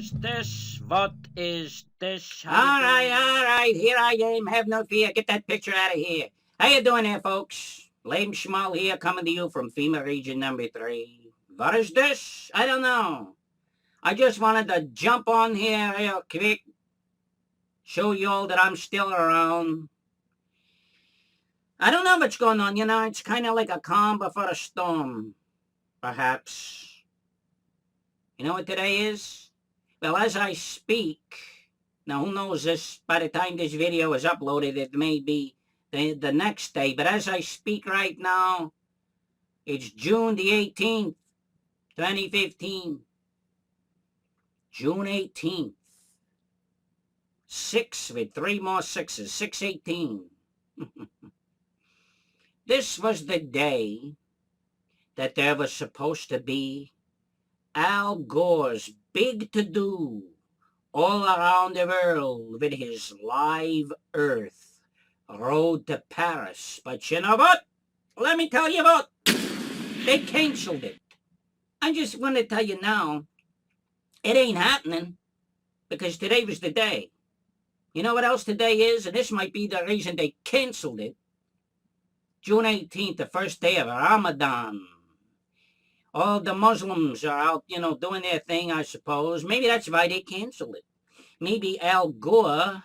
is this? What is this? All right, here I am. Have no fear. Get that picture out of here. How you doing there, folks? Lame Schmull here, coming to you from FEMA Region number 3. What is this? I don't know. I just wanted to jump on here real quick, show you all that I'm still around. I don't know what's going on, it's kind of like a calm before a storm, perhaps. You know what today is? Well, as I speak, now who knows this, by the time this video is uploaded, it may be the next day, but as I speak right now, it's June the 18th, 2015. June 18th. 6 with 3 more 6s, 6/18. This was the day that there was supposed to be Al Gore's big to-do all around the world with his Live Earth Road to Paris. But you know what? Let me tell you what. They canceled it. I just want to tell you now, it ain't happening because today was the day. You know what else today is? And this might be the reason they canceled it. June 18th, the first day of Ramadan. All the Muslims are out, doing their thing, I suppose. Maybe that's why they canceled it. Maybe Al Gore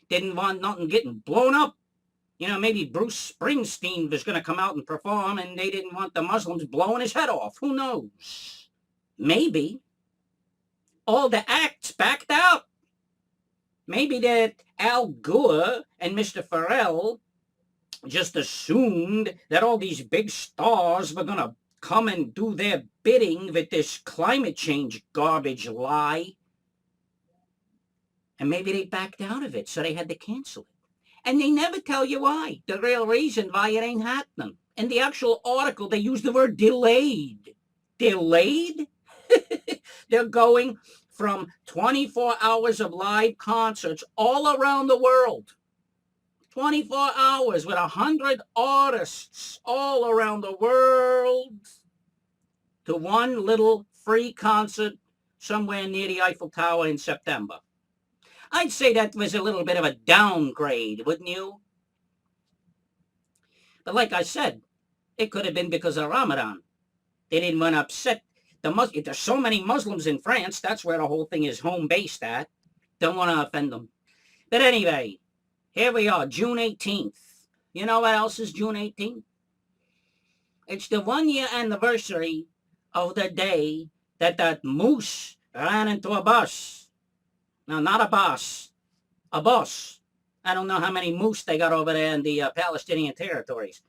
didn't want nothing getting blown up. Maybe Bruce Springsteen was going to come out and perform, and they didn't want the Muslims blowing his head off. Who knows? Maybe all the acts backed out. Maybe that Al Gore and Mr. Farrell just assumed that all these big stars were going to come and do their bidding with this climate change garbage lie. And maybe they backed out of it, so they had to cancel it. And they never tell you why, the real reason why it ain't happening. In the actual article, they use the word delayed. Delayed? They're going from 24 hours of live concerts all around the world. 24 hours with 100 artists all around the world to one little free concert somewhere near the Eiffel Tower in September. I'd say that was a little bit of a downgrade, wouldn't you? But like I said, it could have been because of Ramadan. They didn't want to upset the Muslims. There's so many Muslims in France, that's where the whole thing is home based at. Don't want to offend them. But anyway, here we are, June 18th. You know what else is June 18th? It's the 1-year anniversary of the day that moose ran into a bus. No, not a bus. A bus. I don't know how many moose they got over there in the Palestinian territories.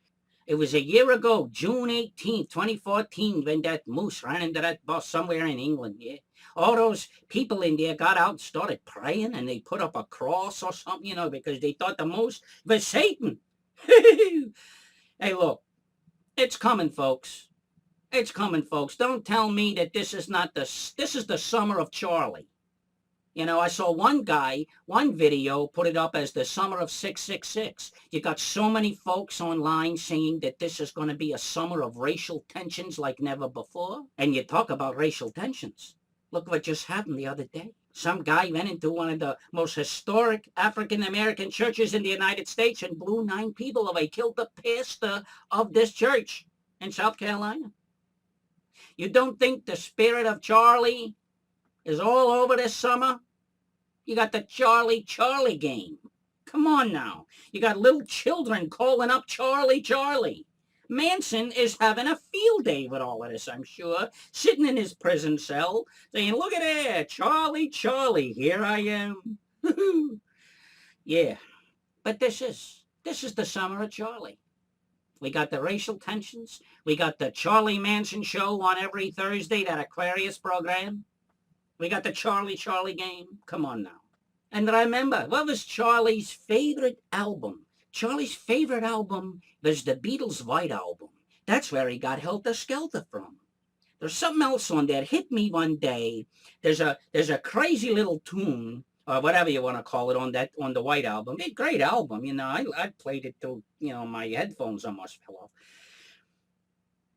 It was a year ago, June 18th, 2014, when that moose ran into that bus somewhere in England, yeah. All those people in there got out and started praying, and they put up a cross or something, because they thought the moose was Satan. Hey, look, it's coming, folks. It's coming, folks. Don't tell me that this is the summer of Charlie. I saw one video, put it up as the summer of 666. You got so many folks online saying that this is going to be a summer of racial tensions like never before. And you talk about racial tensions. Look what just happened the other day. Some guy went into one of the most historic African-American churches in the United States and blew 9 people away, killed the pastor of this church in South Carolina. You don't think the spirit of Charlie is all over this summer? You got the Charlie game. Come on now. You got little children calling up Charlie. Manson is having a field day with all of this, I'm sure. Sitting in his prison cell saying, look at there, Charlie, here I am. Yeah, but this is the summer of Charlie. We got the racial tensions. We got the Charlie Manson show on every Thursday, that Aquarius program. We got the Charlie game. Come on now. And remember, what was Charlie's favorite album? Charlie's favorite album was the Beatles' White Album. That's where he got Helter Skelter from. There's something else on there. It hit me one day. There's a crazy little tune, or whatever you want to call it, on the White Album. A great album, I played it till, my headphones almost fell off.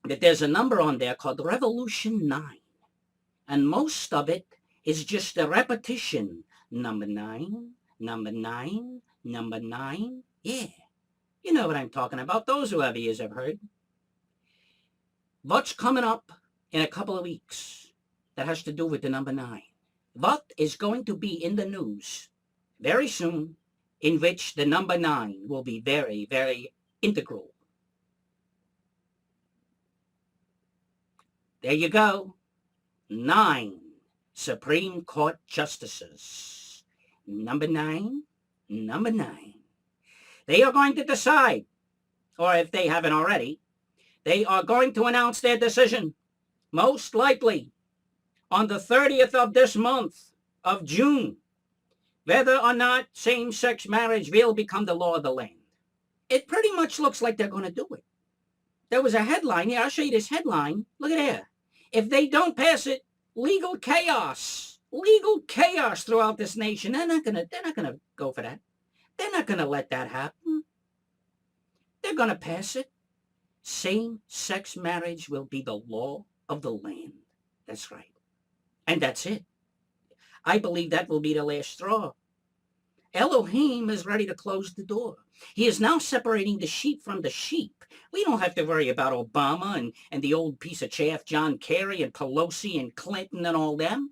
That there's a number on there called Revolution 9. And most of it is just a repetition. Number 9, number 9, number 9. Yeah, you know what I'm talking about. Those who have ears have heard. What's coming up in a couple of weeks that has to do with the number 9? What is going to be in the news very soon in which the number 9 will be very, very integral? There you go. 9 Supreme Court justices. Number 9, number 9. They are going to decide, or if they haven't already, they are going to announce their decision, most likely on the 30th of this month of June, whether or not same-sex marriage will become the law of the land. It pretty much looks like they're going to do it. There was a headline here. I'll show you this headline. Look at here. If they don't pass it, legal chaos throughout this nation. They're not gonna go for that. They're not gonna let that happen. They're gonna pass it. Same-sex marriage will be the law of the land. That's right. And that's it. I believe that will be the last straw. Elohim is ready to close the door. He is now separating the sheep from the sheep. We don't have to worry about Obama and the old piece of chaff, John Kerry and Pelosi and Clinton and all them.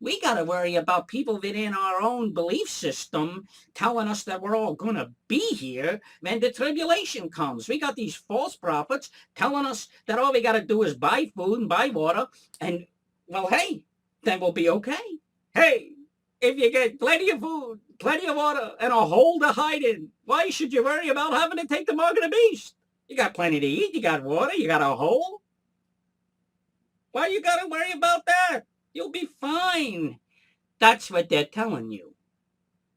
We got to worry about people within our own belief system telling us that we're all going to be here when the tribulation comes. We got these false prophets telling us that all we got to do is buy food and buy water and, well, hey, then we'll be okay. Hey, if you get plenty of food, plenty of water, and a hole to hide in, why should you worry about having to take the mark of the beast? You got plenty to eat, you got water, you got a hole. Why you got to worry about that? You'll be fine. That's what they're telling you.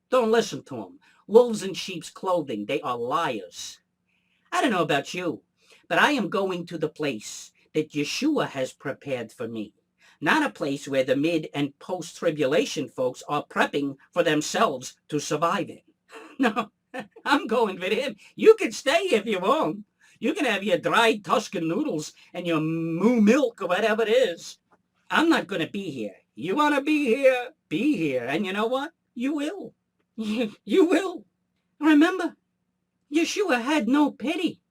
Don't listen to them. Wolves in sheep's clothing, they are liars. I don't know about you, but I am going to the place that Yeshua has prepared for me. Not a place where the mid and post-tribulation folks are prepping for themselves to survive it. No, I'm going with him. You can stay if you want. You can have your dried Tuscan noodles and your moo milk or whatever it is. I'm not going to be here. You want to be here? Be here. And you know what? You will. You will. Remember, Yeshua had no pity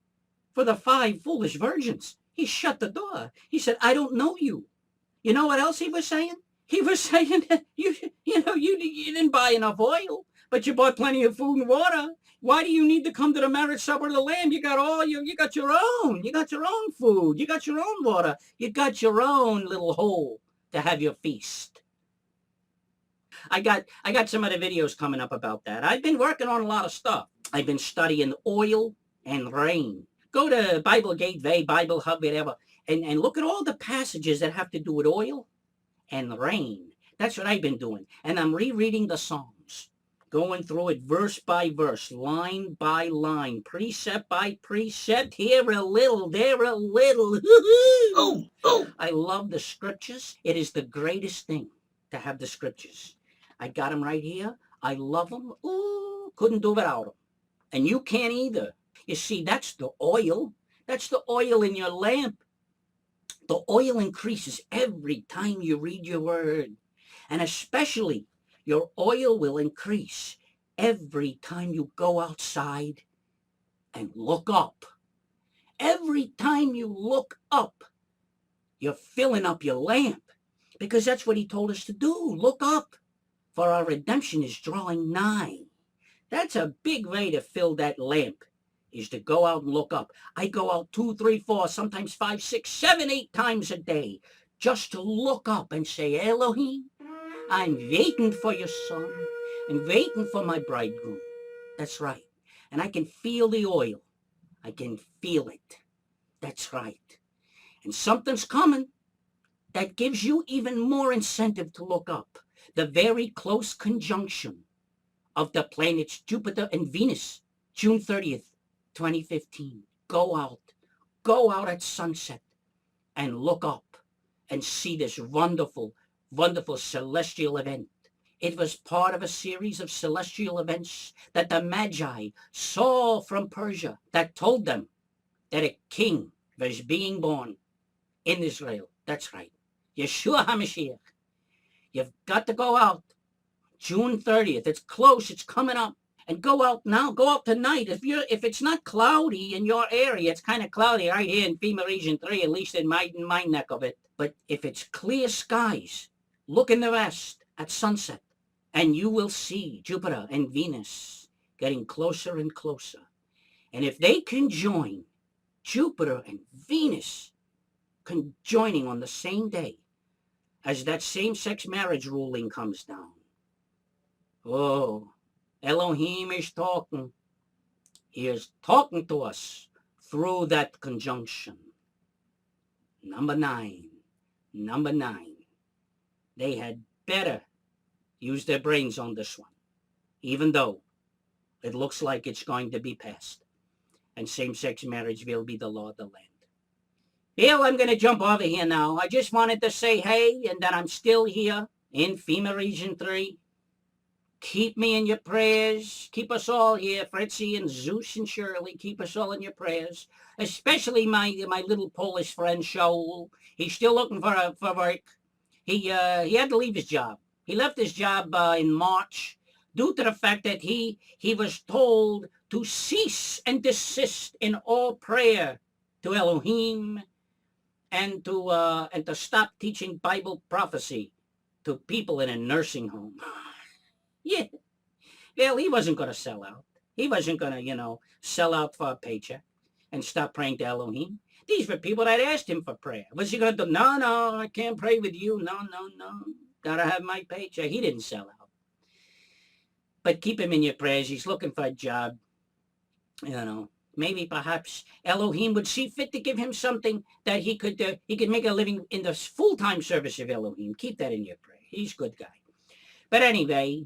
for the 5 foolish virgins. He shut the door. He said, I don't know you. You know what else he was saying? He was saying that you didn't buy enough oil, but you bought plenty of food and water. Why do you need to come to the marriage supper of the Lamb? You got your own. You got your own food. You got your own water. You got your own little hole to have your feast. I got some other videos coming up about that. I've been working on a lot of stuff. I've been studying oil and rain. Go to Bible Gateway, Bible Hub, whatever, and look at all the passages that have to do with oil and rain. That's what I've been doing. And I'm rereading the Psalms, going through it verse by verse, line by line, precept by precept, here a little, there a little. I love the scriptures. It is the greatest thing to have the scriptures. I got them right here. I love them. Ooh, couldn't do without them. And you can't either. You see, that's the oil. That's the oil in your lamp. The oil increases every time you read your word. And especially, your oil will increase every time you go outside and look up. Every time you look up, you're filling up your lamp. Because that's what he told us to do. Look up. For our redemption is drawing nigh. That's a big way to fill that lamp, is to go out and look up. I go out 2, 3, 4, sometimes 5, 6, 7, 8 times a day just to look up and say, Elohim, I'm waiting for your son. I'm waiting for my bridegroom. That's right. And I can feel the oil. I can feel it. That's right. And something's coming that gives you even more incentive to look up. The very close conjunction of the planets Jupiter and Venus, June 30th, 2015. Go out at sunset and look up and see this wonderful, wonderful celestial event. It was part of a series of celestial events that the Magi saw from Persia that told them that a king was being born in Israel. That's right. Yeshua HaMashiach. You've got to go out. June 30th. It's close. It's coming up. And go out now. Go out tonight. If it's not cloudy in your area, it's kind of cloudy right here in FEMA Region 3, at least in my neck of it. But if it's clear skies, look in the west at sunset, and you will see Jupiter and Venus getting closer and closer. And if they can join, Jupiter and Venus conjoining on the same day as that same-sex marriage ruling comes down. Oh, Elohim is talking. He is talking to us through that conjunction. Number 9. They had better use their brains on this one, even though it looks like it's going to be passed, and same-sex marriage will be the law of the land. Bill, I'm going to jump over here now. I just wanted to say hey, and that I'm still here in FEMA Region 3. Keep me in your prayers. Keep us all here, Fritzy and Zeus and Shirley. Keep us all in your prayers, especially my little Polish friend, Shaul. He's still looking for work. He had to leave his job. He left his job in March due to the fact that he was told to cease and desist in all prayer to Elohim, and to stop teaching Bible prophecy to people in a nursing home. Yeah. Well, he wasn't going to sell out. He wasn't going to, sell out for a paycheck and stop praying to Elohim. These were people that asked him for prayer. Was he going to do, no, I can't pray with you. No. Got to have my paycheck. He didn't sell out. But keep him in your prayers. He's looking for a job. Maybe perhaps Elohim would see fit to give him something that he could make a living in the full-time service of Elohim. Keep that in your prayer. He's a good guy. But anyway,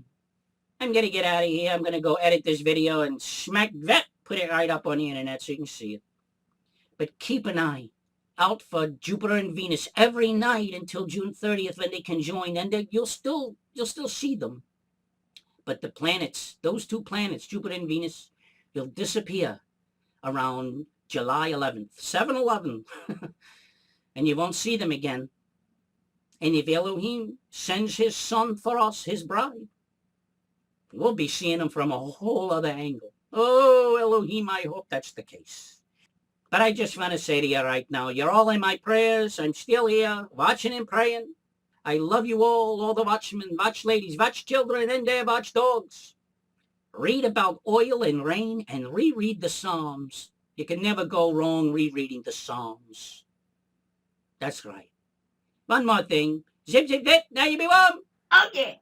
I'm going to get out of here. I'm going to go edit this video and put it right up on the internet so you can see it. But keep an eye out for Jupiter and Venus every night until June 30th when they conjoin, and you'll still see them. But the planets, those two planets, Jupiter and Venus, will disappear around July 11th, 7/11, and you won't see them again. And if Elohim sends his son for us, his bride, we'll be seeing him from a whole other angle. Oh, Elohim, I hope that's the case. But I just want to say to you right now, you're all in my prayers. I'm still here, watching and praying. I love you all the watchmen, watch ladies, watch children, and their watch dogs. Read about oil and rain and reread the Psalms. You can never go wrong rereading the Psalms. That's right. One more thing. Zip, zip, zip. Now you be warm. Okay.